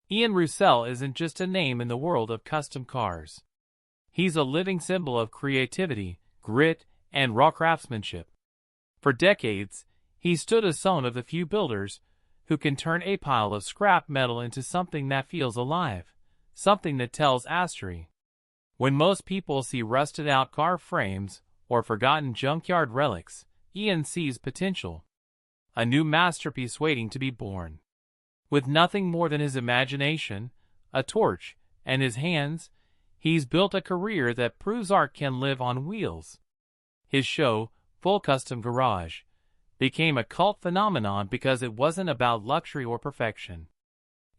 Ian Roussel isn't just a name in the world of custom cars. He's a living symbol of creativity, grit, and raw craftsmanship. For decades, he stood as one of the few builders who can turn a pile of scrap metal into something that feels alive, something that tells a story. When most people see rusted-out car frames or forgotten junkyard relics, Ian sees potential. A new masterpiece waiting to be born. With nothing more than his imagination, a torch, and his hands, he's built a career that proves art can live on wheels. His show, Full Custom Garage, became a cult phenomenon because it wasn't about luxury or perfection.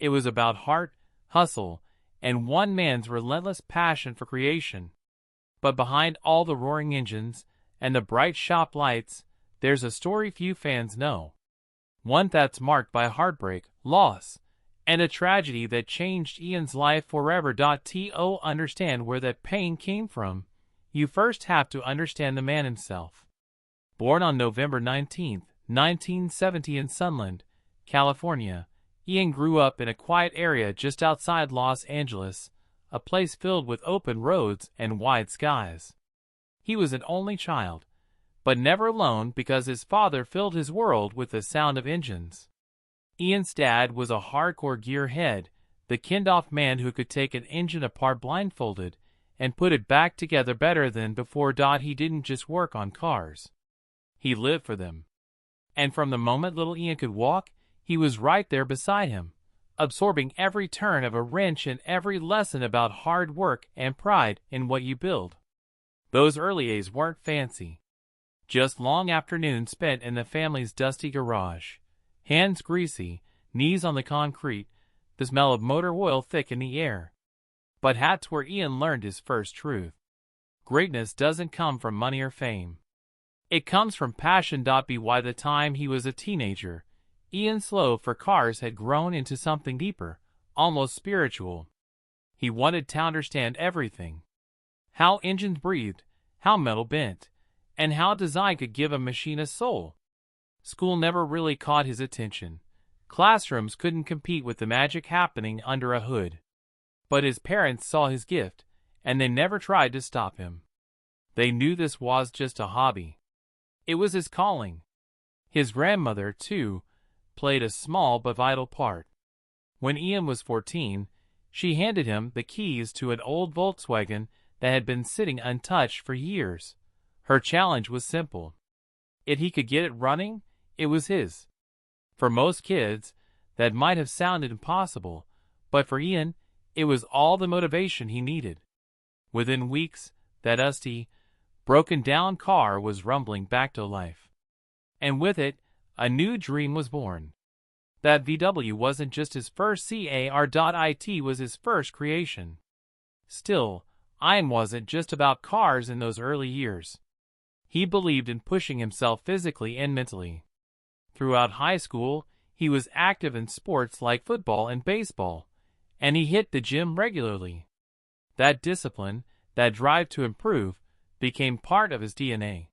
It was about heart, hustle, and one man's relentless passion for creation. But behind all the roaring engines and the bright shop lights, there's a story few fans know. One that's marked by heartbreak, loss, and a tragedy that changed Ian's life forever. To understand where that pain came from, you first have to understand the man himself. Born on November 19, 1970 in Sunland, California, Ian grew up in a quiet area just outside Los Angeles, a place filled with open roads and wide skies. He was an only child, but never alone because his father filled his world with the sound of engines. Ian's dad was a hardcore gearhead, the kind-of man who could take an engine apart blindfolded and put it back together better than before. He didn't just work on cars. He lived for them. And from the moment little Ian could walk, he was right there beside him, absorbing every turn of a wrench and every lesson about hard work and pride in what you build. Those early days weren't fancy. Just long afternoons spent in the family's dusty garage. Hands greasy, knees on the concrete, the smell of motor oil thick in the air. But that's where Ian learned his first truth. Greatness doesn't come from money or fame. It comes from passion. By the time he was a teenager, Ian's love for cars had grown into something deeper, almost spiritual. He wanted to understand everything. How engines breathed, how metal bent, and how design could give a machine a soul. School never really caught his attention. Classrooms couldn't compete with the magic happening under a hood. But his parents saw his gift, and they never tried to stop him. They knew this was just a hobby. It was his calling. His grandmother, too, played a small but vital part. When Ian was 14, she handed him the keys to an old Volkswagen that had been sitting untouched for years. Her challenge was simple. If he could get it running, it was his. For most kids, that might have sounded impossible, but for Ian, it was all the motivation he needed. Within weeks, that dusty, broken-down car was rumbling back to life. And with it, a new dream was born. That VW wasn't just his first car. It was his first creation. Still, Ian wasn't just about cars in those early years. He believed in pushing himself physically and mentally. Throughout high school, he was active in sports like football and baseball, and he hit the gym regularly. That discipline, that drive to improve, became part of his DNA.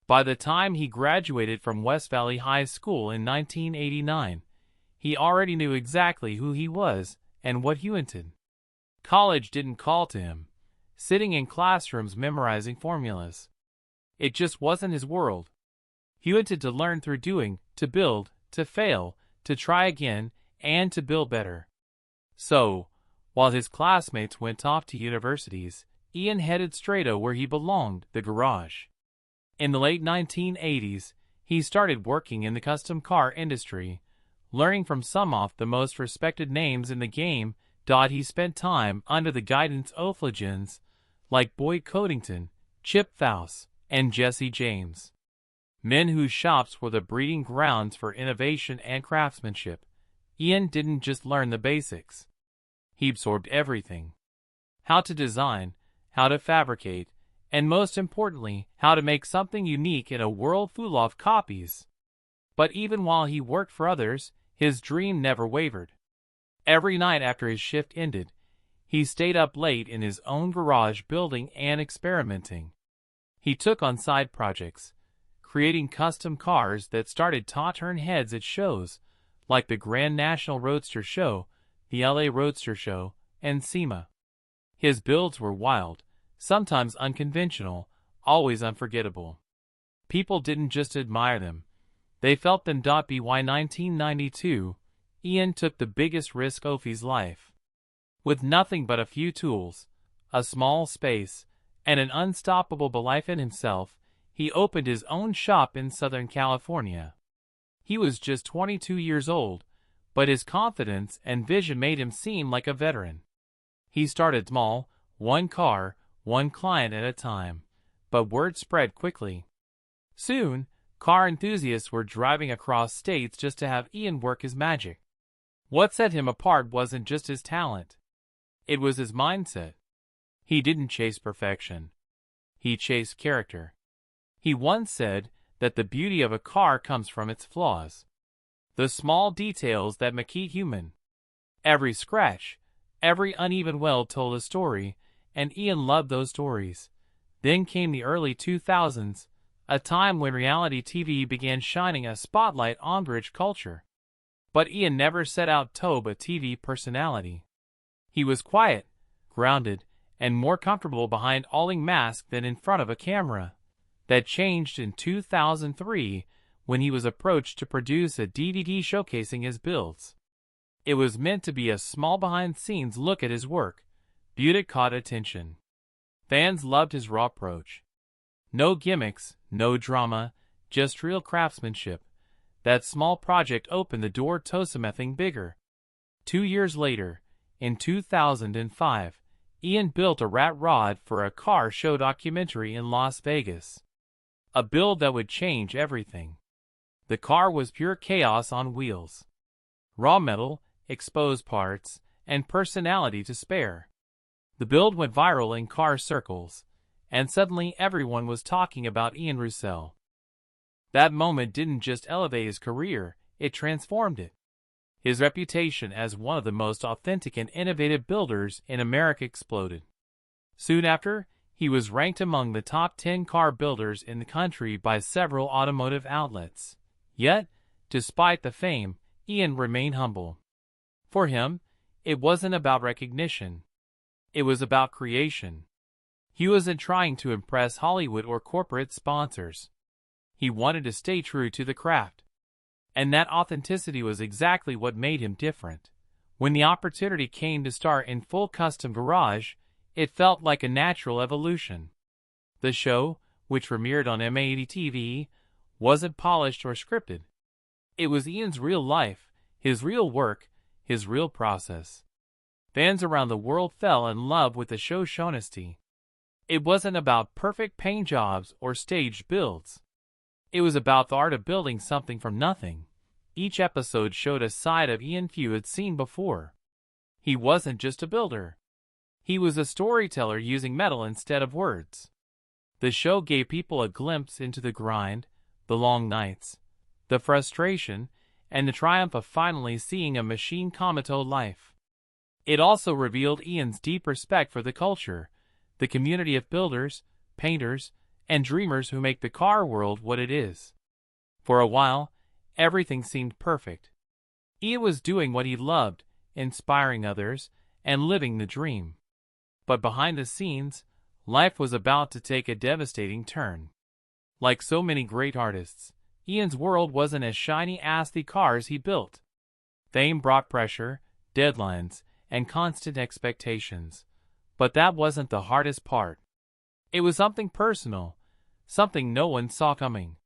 By the time he graduated from West Valley High School in 1989, he already knew exactly who he was and what he wanted. College didn't call to him, sitting in classrooms memorizing formulas. It just wasn't his world. He wanted to learn through doing, to build, to fail, to try again, and to build better. So, while his classmates went off to universities, Ian headed straight to where he belonged, the garage. In the late 1980s, he started working in the custom car industry, learning from some of the most respected names in the game. He spent time under the guidance of legends like Boyd Codington, Chip Faust, and Jesse James. Men whose shops were the breeding grounds for innovation and craftsmanship. Ian didn't just learn the basics. He absorbed everything. How to design, how to fabricate, and most importantly, how to make something unique in a world full of copies. But even while he worked for others, his dream never wavered. Every night after his shift ended, he stayed up late in his own garage building and experimenting. He took on side projects, creating custom cars that started to turn heads at shows like the Grand National Roadster Show, the LA Roadster Show, and SEMA. His builds were wild, sometimes unconventional, always unforgettable. People didn't just admire them, they felt them. By 1992, Ian took the biggest risk of his life. With nothing but a few tools, a small space, and an unstoppable belief in himself, he opened his own shop in Southern California. He was just 22 years old, but his confidence and vision made him seem like a veteran. He started small, one car, one client at a time, but word spread quickly. Soon, car enthusiasts were driving across states just to have Ian work his magic. What set him apart wasn't just his talent. It was his mindset. He didn't chase perfection. He chased character. He once said that the beauty of a car comes from its flaws. The small details that make it human. Every scratch, every uneven weld told a story, and Ian loved those stories. Then came the early 2000s, a time when reality TV began shining a spotlight on rich culture. But Ian never set out to be a TV personality. He was quiet, grounded, and more comfortable behind a mask than in front of a camera. That changed in 2003 when he was approached to produce a DVD showcasing his builds. It was meant to be a small behind-the-scenes look at his work. Beauty caught attention. Fans loved his raw approach. No gimmicks, no drama, just real craftsmanship. That small project opened the door to something bigger. 2 years later, in 2005, Ian built a rat rod for a car show documentary in Las Vegas. A build that would change everything. The car was pure chaos on wheels. Raw metal, exposed parts, and personality to spare. The build went viral in car circles, and suddenly everyone was talking about Ian Roussel. That moment didn't just elevate his career, it transformed it. His reputation as one of the most authentic and innovative builders in America exploded. Soon after, he was ranked among the top 10 car builders in the country by several automotive outlets. Yet, despite the fame, Ian remained humble. For him, it wasn't about recognition. It was about creation. He wasn't trying to impress Hollywood or corporate sponsors. He wanted to stay true to the craft. And that authenticity was exactly what made him different. When the opportunity came to star in full custom garage, it felt like a natural evolution. The show, which premiered on M80 TV, wasn't polished or scripted. It was Ian's real life, his real work, his real process. Fans around the world fell in love with the show's honesty. It wasn't about perfect paint jobs or staged builds. It was about the art of building something from nothing. Each episode showed a side of Ian few had seen before. He wasn't just a builder. He was a storyteller using metal instead of words. The show gave people a glimpse into the grind, the long nights, the frustration, and the triumph of finally seeing a machine come to life. It also revealed Ian's deep respect for the culture, the community of builders, painters, and dreamers who make the car world what it is. For a while, everything seemed perfect. Ian was doing what he loved, inspiring others, and living the dream. But behind the scenes, life was about to take a devastating turn. Like so many great artists, Ian's world wasn't as shiny as the cars he built. Fame brought pressure, deadlines, and constant expectations. But that wasn't the hardest part. It was something personal, something no one saw coming.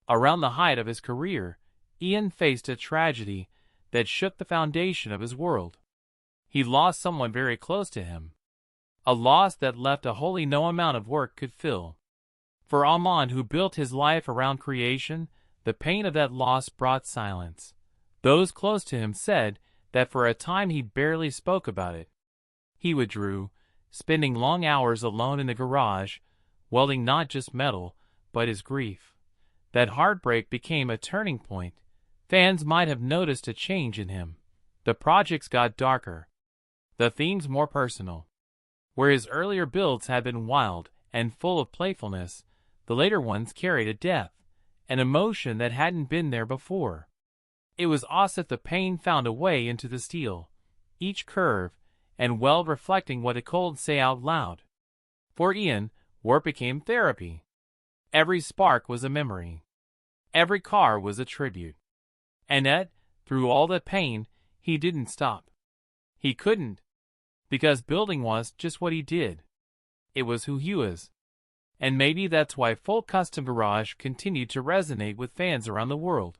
Around the height of his career, Ian faced a tragedy that shook the foundation of his world. He lost someone very close to him. A loss that left a hole no amount of work could fill. For Amon, who built his life around creation, the pain of that loss brought silence. Those close to him said that for a time he barely spoke about it. He withdrew, spending long hours alone in the garage, welding not just metal, but his grief. That heartbreak became a turning point. Fans might have noticed a change in him. The projects got darker. The themes more personal. Where his earlier builds had been wild and full of playfulness, the later ones carried a depth, an emotion that hadn't been there before. It was as if the pain found a way into the steel. each curve, and weld reflecting what it could say out loud. For Ian, work became therapy. Every spark was a memory. Every car was a tribute. And yet, through all that pain, he didn't stop. He couldn't. Because building was just what he did. It was who he was. And maybe that's why Full Custom Garage continued to resonate with fans around the world.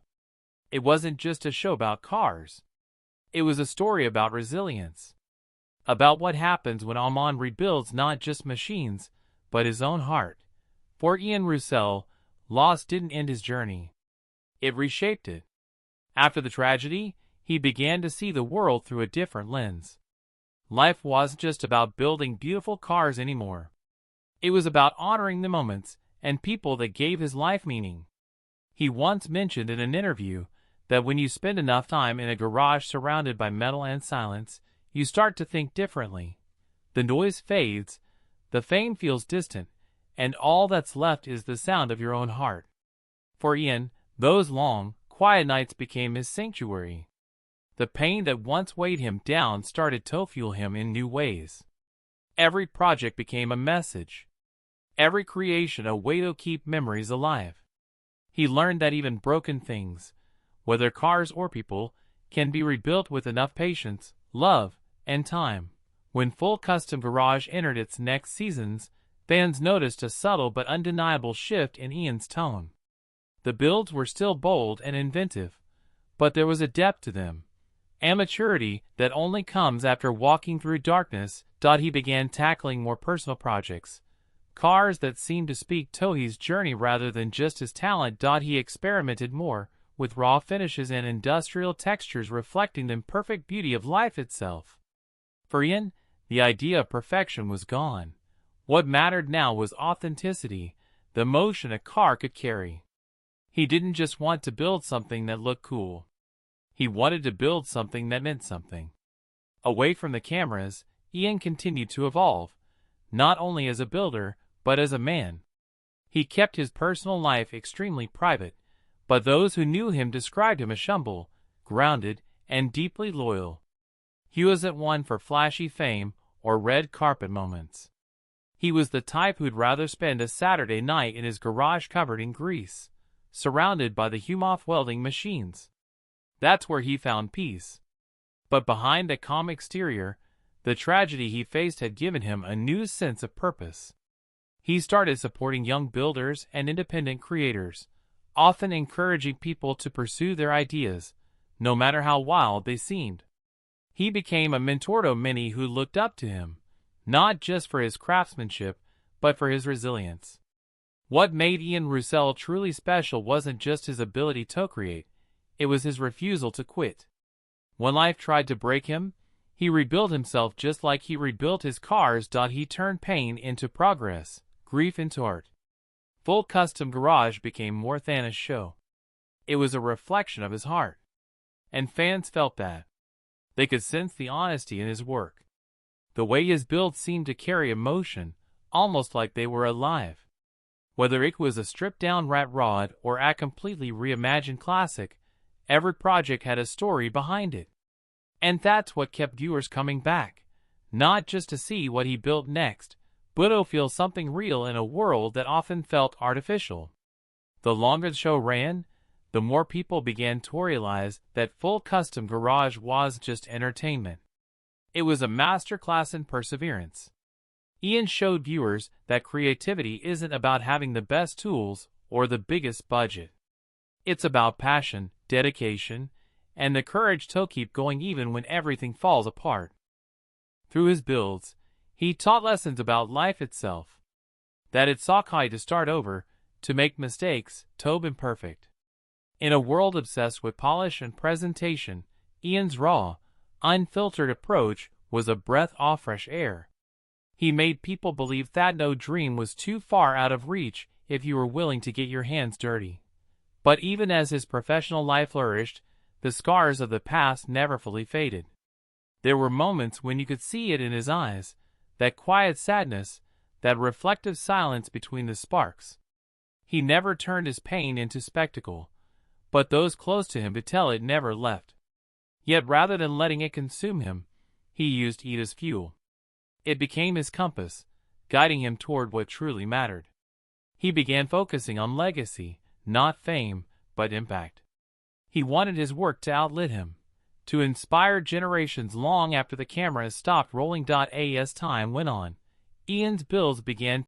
It wasn't just a show about cars. It was a story about resilience. About what happens when Amon rebuilds not just machines, but his own heart. For Ian Roussel, loss didn't end his journey. It reshaped it. After the tragedy, he began to see the world through a different lens. Life wasn't just about building beautiful cars anymore. It was about honoring the moments and people that gave his life meaning. He once mentioned in an interview that when you spend enough time in a garage surrounded by metal and silence, you start to think differently. The noise fades, the fame feels distant, and all that's left is the sound of your own heart. For Ian, those long, quiet nights became his sanctuary. The pain that once weighed him down started to fuel him in new ways. Every project became a message. Every creation a way to keep memories alive. He learned that even broken things, whether cars or people, can be rebuilt with enough patience, love, and time. When Full Custom Garage entered its next seasons, fans noticed a subtle but undeniable shift in Ian's tone. The builds were still bold and inventive, but there was a depth to them, a maturity that only comes after walking through darkness. He began tackling more personal projects, cars that seemed to speak to his journey rather than just his talent. He experimented more, with raw finishes and industrial textures reflecting the imperfect beauty of life itself. For Ian, the idea of perfection was gone. What mattered now was authenticity, the emotion a car could carry. He didn't just want to build something that looked cool. He wanted to build something that meant something. Away from the cameras, Ian continued to evolve, not only as a builder, but as a man. He kept his personal life extremely private, but those who knew him described him as humble, grounded, and deeply loyal. He wasn't one for flashy fame or red carpet moments. He was the type who'd rather spend a Saturday night in his garage covered in grease, surrounded by the hum-off welding machines. That's where he found peace. But behind the calm exterior, the tragedy he faced had given him a new sense of purpose. He started supporting young builders and independent creators, often encouraging people to pursue their ideas, no matter how wild they seemed. He became a mentor to many who looked up to him, not just for his craftsmanship, but for his resilience. What made Ian Roussel truly special wasn't just his ability to create, it was his refusal to quit. When life tried to break him, he rebuilt himself just like he rebuilt his cars. He turned pain into progress, grief into art. Full Custom Garage became more than a show. It was a reflection of his heart. And fans felt that. They could sense the honesty in his work. The way his builds seemed to carry emotion, almost like they were alive. Whether it was a stripped-down rat rod or a completely reimagined classic, every project had a story behind it. And that's what kept viewers coming back, not just to see what he built next, but to feel something real in a world that often felt artificial. The longer the show ran, the more people began to realize that Full Custom Garage was just entertainment. It was a masterclass in perseverance. Ian showed viewers that creativity isn't about having the best tools or the biggest budget. It's about passion, dedication, and the courage to keep going even when everything falls apart. Through his builds, he taught lessons about life itself. That it's okay to start over, to make mistakes, to be imperfect. In a world obsessed with polish and presentation, Ian's raw, unfiltered approach was a breath of fresh air. He made people believe that no dream was too far out of reach if you were willing to get your hands dirty. But even as his professional life flourished, the scars of the past never fully faded. There were moments when you could see it in his eyes, that quiet sadness, that reflective silence between the sparks. He never turned his pain into spectacle, but those close to him could tell it never left. Yet rather than letting it consume him, he used heat as fuel. It became his compass, guiding him toward what truly mattered. He began focusing on legacy, not fame, but impact. He wanted his work to outlive him, to inspire generations long after the camera stopped rolling. As time went on, Ian's bills began